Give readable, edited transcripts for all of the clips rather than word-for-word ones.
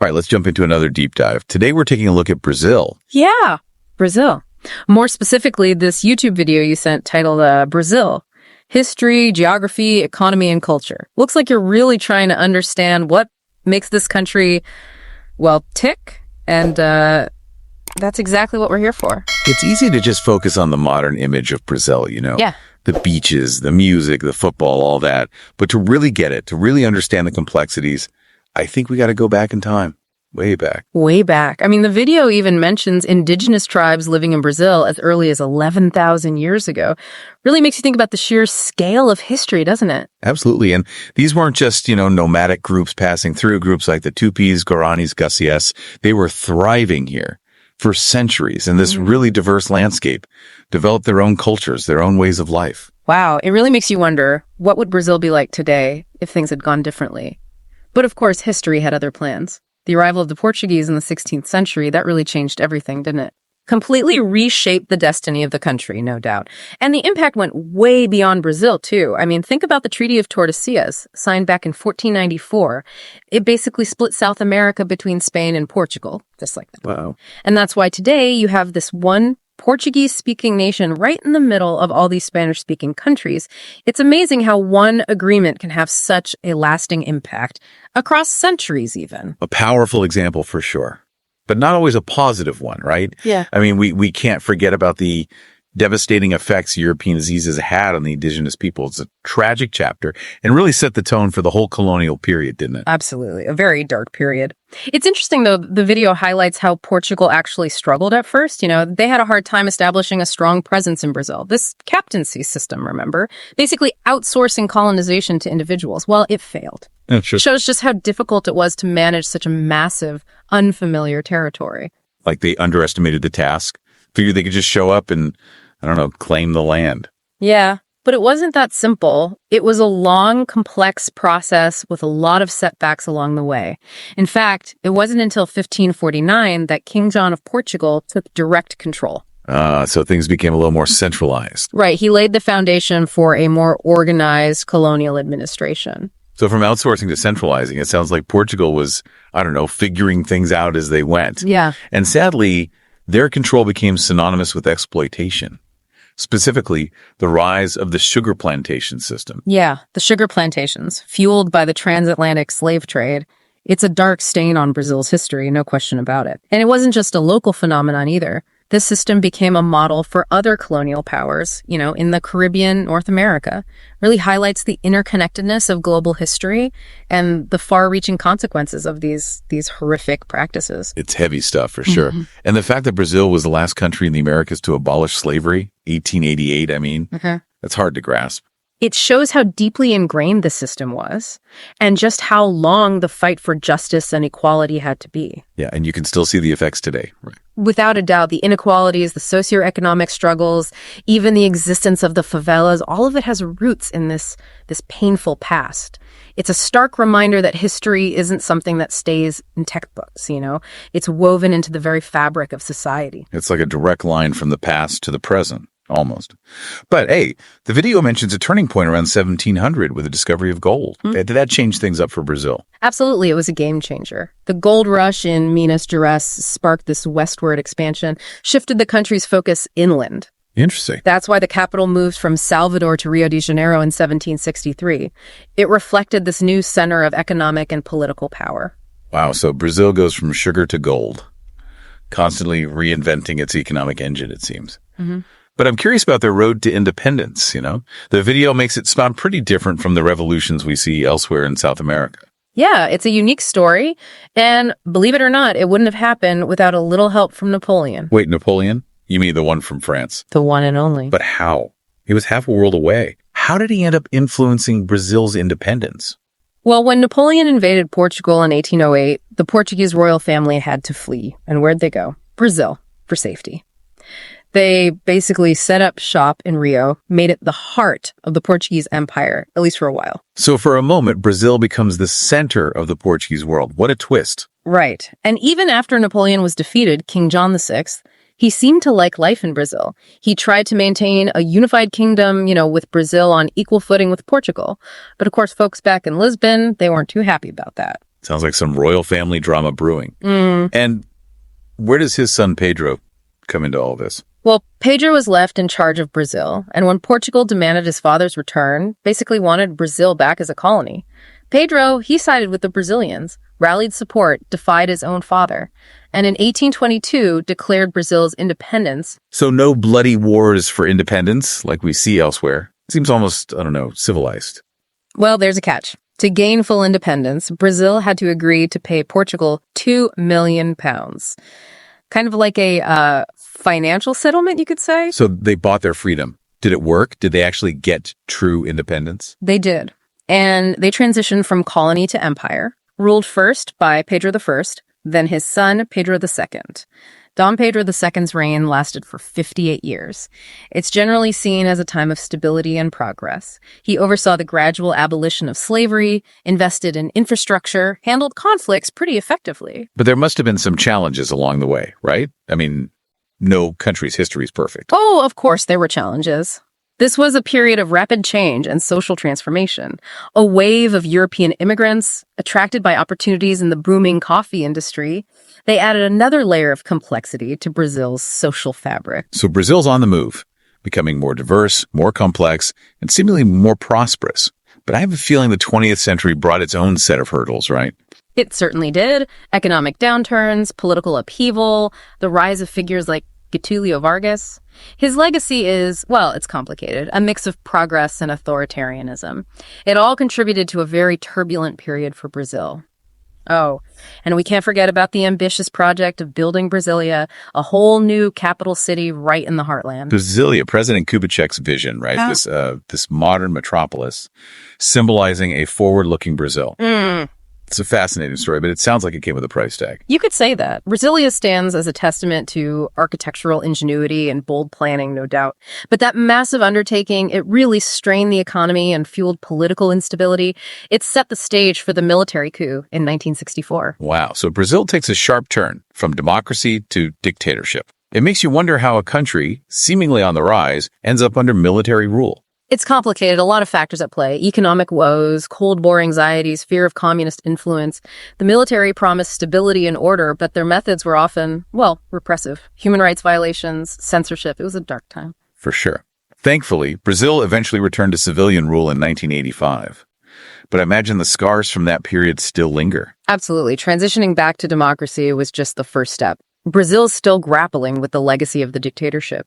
All right, let's jump into another deep dive. Today, we're taking a look at Brazil. Yeah, Brazil. More specifically, this YouTube video you sent titled Brazil, History, Geography, Economy, and Culture. Looks like you're really trying to understand what makes this country, well, tick. And that's exactly what we're here for. It's easy to just focus on the modern image of Brazil, you know? Yeah. The beaches, the music, the football, all that. But to really get it, to really understand the complexities, I think we got to go back in time. Way back. Way back. I mean, the video even mentions indigenous tribes living in Brazil as early as 11,000 years ago. Really makes you think about the sheer scale of history, doesn't it? Absolutely. And these weren't just, nomadic groups passing through. Groups like the Tupis, Guaranis, Guasias, they were thriving here for centuries in this really diverse landscape, developed their own cultures, their own ways of life. Wow. It really makes you wonder, what would Brazil be like today if things had gone differently? But of course, history had other plans. The arrival of the Portuguese in the 16th century, that really changed everything, didn't it? Completely reshaped the destiny of the country, no doubt. And the impact went way beyond Brazil, too. I mean, think about the Treaty of Tordesillas, signed back in 1494. It basically split South America between Spain and Portugal, just like that. Wow. And that's why today you have this one Portuguese-speaking nation right in the middle of all these Spanish-speaking countries. It's amazing how one agreement can have such a lasting impact across centuries even. A powerful example for sure, but not always a positive one, right? Yeah. I mean, we can't forget about the devastating effects European diseases had on the indigenous people. It's a tragic chapter and really set the tone for the whole colonial period, didn't it? Absolutely. A very dark period. It's interesting, though, the video highlights how Portugal actually struggled at first. They had a hard time establishing a strong presence in Brazil. This captaincy system, remember? Basically outsourcing colonization to individuals. Well, it failed. Yeah, sure. It shows just how difficult it was to manage such a massive, unfamiliar territory. Like they underestimated the task. Figured they could just show up and, claim the land. Yeah, but it wasn't that simple. It was a long, complex process with a lot of setbacks along the way. In fact, it wasn't until 1549 that King John of Portugal took direct control. So things became a little more centralized. Right. He laid the foundation for a more organized colonial administration. So from outsourcing to centralizing, it sounds like Portugal was, figuring things out as they went. Yeah. And sadly, their control became synonymous with exploitation, specifically the rise of the sugar plantation system. Yeah, the sugar plantations, fueled by the transatlantic slave trade. It's a dark stain on Brazil's history, no question about it. And it wasn't just a local phenomenon either. This system became a model for other colonial powers, in the Caribbean, North America. Really highlights the interconnectedness of global history and the far-reaching consequences of these horrific practices. It's heavy stuff for sure. Mm-hmm. And the fact that Brazil was the last country in the Americas to abolish slavery, 1888, that's hard to grasp. It shows how deeply ingrained the system was and just how long the fight for justice and equality had to be. Yeah, and you can still see the effects today. Right. Without a doubt, the inequalities, the socioeconomic struggles, even the existence of the favelas, all of it has roots in this painful past. It's a stark reminder that history isn't something that stays in textbooks, It's woven into the very fabric of society. It's like a direct line from the past to the present. Almost. But hey, the video mentions a turning point around 1700 with the discovery of gold. Did that change things up for Brazil? Absolutely. It was a game changer. The gold rush in Minas Gerais sparked this westward expansion, shifted the country's focus inland. Interesting. That's why the capital moved from Salvador to Rio de Janeiro in 1763. It reflected this new center of economic and political power. Wow. So Brazil goes from sugar to gold, constantly reinventing its economic engine, it seems. Mm-hmm. But I'm curious about their road to independence, The video makes it sound pretty different from the revolutions we see elsewhere in South America. Yeah, it's a unique story. And believe it or not, it wouldn't have happened without a little help from Napoleon. Wait, Napoleon? You mean the one from France? The one and only. But how? He was half a world away. How did he end up influencing Brazil's independence? Well, when Napoleon invaded Portugal in 1808, the Portuguese royal family had to flee. And where'd they go? Brazil, for safety. They basically set up shop in Rio, made it the heart of the Portuguese Empire, at least for a while. So for a moment, Brazil becomes the center of the Portuguese world. What a twist. Right. And even after Napoleon was defeated, King John VI, he seemed to like life in Brazil. He tried to maintain a unified kingdom, with Brazil on equal footing with Portugal. But of course, folks back in Lisbon, they weren't too happy about that. Sounds like some royal family drama brewing. And where does his son Pedro come into all this? Well, Pedro was left in charge of Brazil, and when Portugal demanded his father's return, basically wanted Brazil back as a colony. Pedro, he sided with the Brazilians, rallied support, defied his own father, and in 1822 declared Brazil's independence. So no bloody wars for independence like we see elsewhere. Seems almost, civilized. Well, there's a catch. To gain full independence, Brazil had to agree to pay Portugal £2 million. Kind of like a financial settlement, you could say. So they bought their freedom. Did it work? Did they actually get true independence? They did. And they transitioned from colony to empire, ruled first by Pedro I, then his son, Pedro II. Dom Pedro II's reign lasted for 58 years. It's generally seen as a time of stability and progress. He oversaw the gradual abolition of slavery, invested in infrastructure, handled conflicts pretty effectively. But there must have been some challenges along the way, right? I mean, no country's history is perfect. Oh, of course there were challenges. This was a period of rapid change and social transformation. A wave of European immigrants, attracted by opportunities in the booming coffee industry, they added another layer of complexity to Brazil's social fabric. So Brazil's on the move, becoming more diverse, more complex, and seemingly more prosperous. But I have a feeling the 20th century brought its own set of hurdles, right? It certainly did. Economic downturns, political upheaval, the rise of figures like Getulio Vargas. His legacy is, well, it's complicated, a mix of progress and authoritarianism. It all contributed to a very turbulent period for Brazil. Oh, and we can't forget about the ambitious project of building Brasilia, a whole new capital city right in the heartland. Brasilia, President Kubitschek's vision, right? Yeah. This modern metropolis symbolizing a forward-looking Brazil. It's a fascinating story, but it sounds like it came with a price tag. You could say that. Brasilia stands as a testament to architectural ingenuity and bold planning, no doubt. But that massive undertaking, it really strained the economy and fueled political instability. It set the stage for the military coup in 1964. Wow. So Brazil takes a sharp turn from democracy to dictatorship. It makes you wonder how a country, seemingly on the rise, ends up under military rule. It's complicated, a lot of factors at play. Economic woes, Cold War anxieties, fear of communist influence. The military promised stability and order, but their methods were often, well, repressive. Human rights violations, censorship. It was a dark time. For sure. Thankfully, Brazil eventually returned to civilian rule in 1985. But I imagine the scars from that period still linger. Absolutely. Transitioning back to democracy was just the first step. Brazil's still grappling with the legacy of the dictatorship,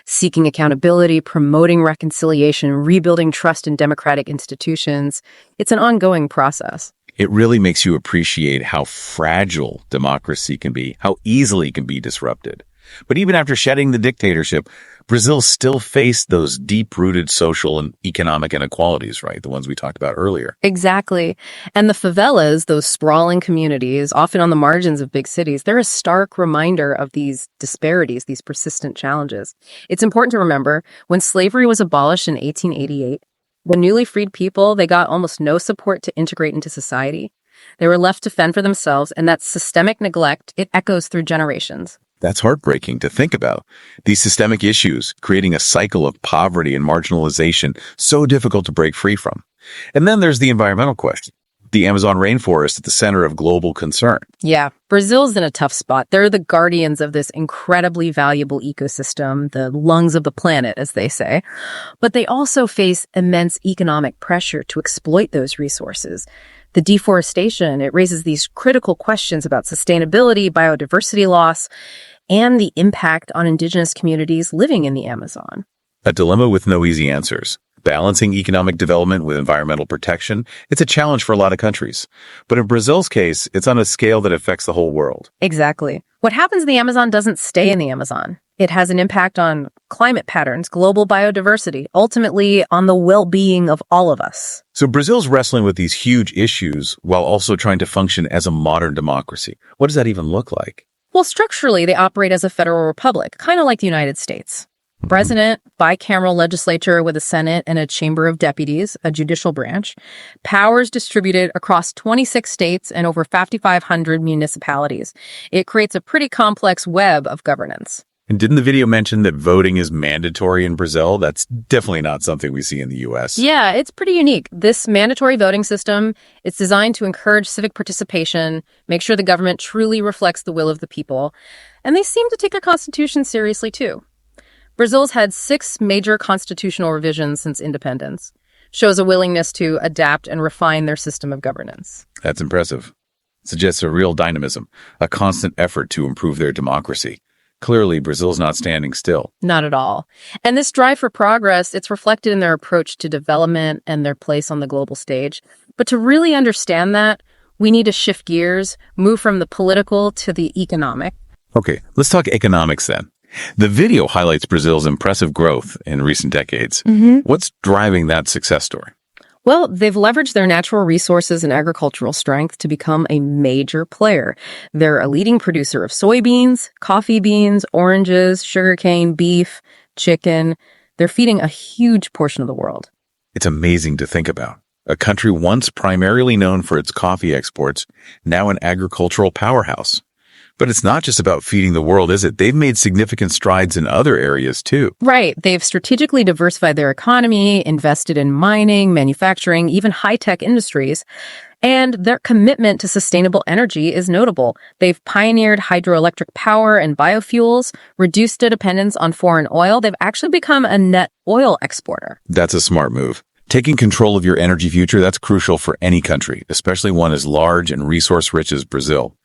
seeking accountability, promoting reconciliation, rebuilding trust in democratic institutions. It's an ongoing process. It really makes you appreciate how fragile democracy can be, how easily it can be disrupted. But even after shedding the dictatorship, Brazil still faced those deep-rooted social and economic inequalities, right? The ones we talked about earlier. Exactly. And the favelas, those sprawling communities, often on the margins of big cities, they're a stark reminder of these disparities, these persistent challenges. It's important to remember, when slavery was abolished in 1888, the newly freed people, they got almost no support to integrate into society. They were left to fend for themselves, and that systemic neglect, it echoes through generations. That's heartbreaking to think about. These systemic issues creating a cycle of poverty and marginalization so difficult to break free from. And then there's the environmental question. The Amazon rainforest at the center of global concern. Yeah, Brazil's in a tough spot. They're the guardians of this incredibly valuable ecosystem, the lungs of the planet, as they say. But they also face immense economic pressure to exploit those resources. The deforestation, it raises these critical questions about sustainability, biodiversity loss, and the impact on indigenous communities living in the Amazon. A dilemma with no easy answers. Balancing economic development with environmental protection, it's a challenge for a lot of countries. But in Brazil's case, it's on a scale that affects the whole world. Exactly. What happens in the Amazon doesn't stay in the Amazon. It has an impact on climate patterns, global biodiversity, ultimately on the well-being of all of us. So Brazil's wrestling with these huge issues while also trying to function as a modern democracy. What does that even look like? Well, structurally, they operate as a federal republic, kind of like the United States. President, bicameral legislature with a Senate and a Chamber of Deputies, a judicial branch, powers distributed across 26 states and over 5,500 municipalities. It creates a pretty complex web of governance. And didn't the video mention that voting is mandatory in Brazil? That's definitely not something we see in the U.S. Yeah, it's pretty unique. This mandatory voting system is designed to encourage civic participation, make sure the government truly reflects the will of the people, and they seem to take their constitution seriously too. Brazil's had 6 major constitutional revisions since independence. Shows a willingness to adapt and refine their system of governance. That's impressive. Suggests a real dynamism, a constant effort to improve their democracy. Clearly, Brazil's not standing still. Not at all. And this drive for progress, it's reflected in their approach to development and their place on the global stage. But to really understand that, we need to shift gears, move from the political to the economic. Okay, let's talk economics then. The video highlights Brazil's impressive growth in recent decades. What's driving that success story? Well, they've leveraged their natural resources and agricultural strength to become a major player. They're a leading producer of soybeans, coffee beans, oranges, sugarcane, beef, chicken. They're feeding a huge portion of the world. It's amazing to think about. A country once primarily known for its coffee exports, now an agricultural powerhouse. But it's not just about feeding the world, is it? They've made significant strides in other areas, too. Right. They've strategically diversified their economy, invested in mining, manufacturing, even high-tech industries. And their commitment to sustainable energy is notable. They've pioneered hydroelectric power and biofuels, reduced their dependence on foreign oil. They've actually become a net oil exporter. That's a smart move. Taking control of your energy future, that's crucial for any country, especially one as large and resource-rich as Brazil.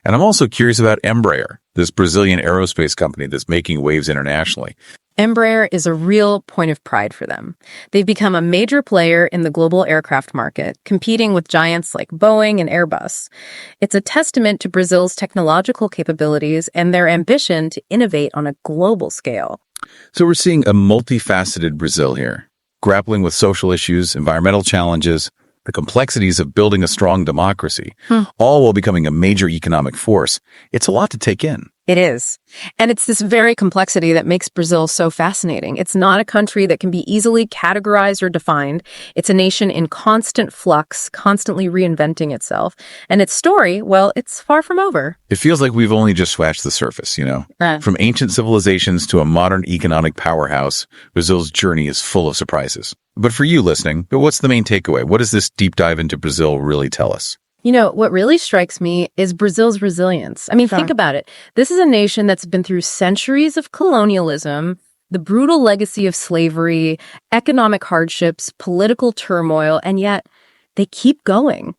And I'm also curious about Embraer, this Brazilian aerospace company that's making waves internationally. Embraer is a real point of pride for them. They've become a major player in the global aircraft market, competing with giants like Boeing and Airbus. It's a testament to Brazil's technological capabilities and their ambition to innovate on a global scale. So we're seeing a multifaceted Brazil here, grappling with social issues, environmental challenges, the complexities of building a strong democracy, all while becoming a major economic force. It's a lot to take in. It is. And it's this very complexity that makes Brazil so fascinating. It's not a country that can be easily categorized or defined. It's a nation in constant flux, constantly reinventing itself. And its story, well, it's far from over. It feels like we've only just scratched the surface, you know? From ancient civilizations to a modern economic powerhouse, Brazil's journey is full of surprises. But for you listening, what's the main takeaway? What does this deep dive into Brazil really tell us? You know, what really strikes me is Brazil's resilience. I mean, think about it. This is a nation that's been through centuries of colonialism, the brutal legacy of slavery, economic hardships, political turmoil, and yet they keep going,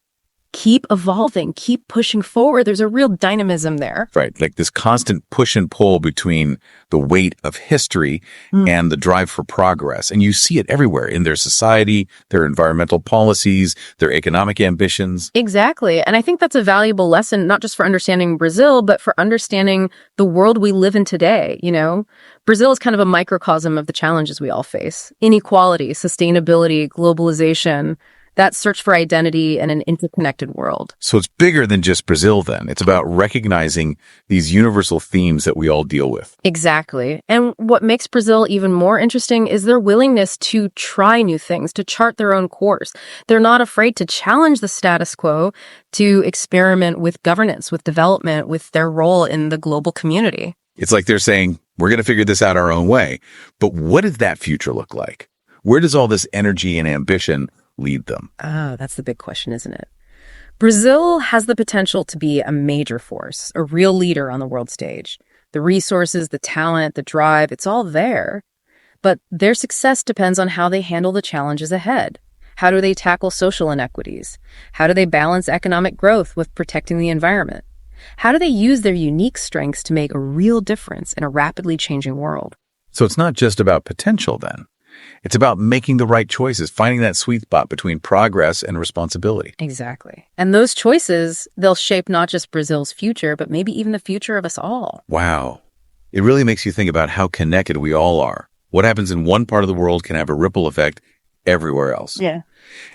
keep evolving, keep pushing forward. There's a real dynamism there. Right, like this constant push and pull between the weight of history and the drive for progress. And you see it everywhere in their society, their environmental policies, their economic ambitions. Exactly. And I think that's a valuable lesson, not just for understanding Brazil, but for understanding the world we live in today. You know, Brazil is kind of a microcosm of the challenges we all face. Inequality, sustainability, globalization, that search for identity in an interconnected world. So it's bigger than just Brazil then. It's about recognizing these universal themes that we all deal with. Exactly. And what makes Brazil even more interesting is their willingness to try new things, to chart their own course. They're not afraid to challenge the status quo, to experiment with governance, with development, with their role in the global community. It's like they're saying, we're going to figure this out our own way. But what does that future look like? Where does all this energy and ambition lead them? Oh, that's the big question, isn't it? Brazil has the potential to be a major force, a real leader on the world stage. The resources, the talent, the drive, it's all there. But their success depends on how they handle the challenges ahead. How do they tackle social inequities? How do they balance economic growth with protecting the environment? How do they use their unique strengths to make a real difference in a rapidly changing world? So it's not just about potential then. It's about making the right choices, finding that sweet spot between progress and responsibility. Exactly. And those choices, they'll shape not just Brazil's future, but maybe even the future of us all. Wow. It really makes you think about how connected we all are. What happens in one part of the world can have a ripple effect everywhere else. Yeah.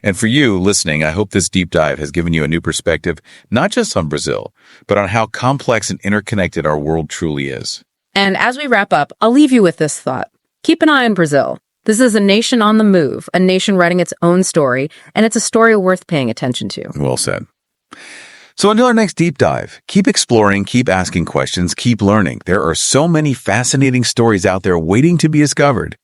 And for you listening, I hope this deep dive has given you a new perspective, not just on Brazil, but on how complex and interconnected our world truly is. And as we wrap up, I'll leave you with this thought. Keep an eye on Brazil. This is a nation on the move, a nation writing its own story, and it's a story worth paying attention to. Well said. So until our next deep dive, keep exploring, keep asking questions, keep learning. There are so many fascinating stories out there waiting to be discovered.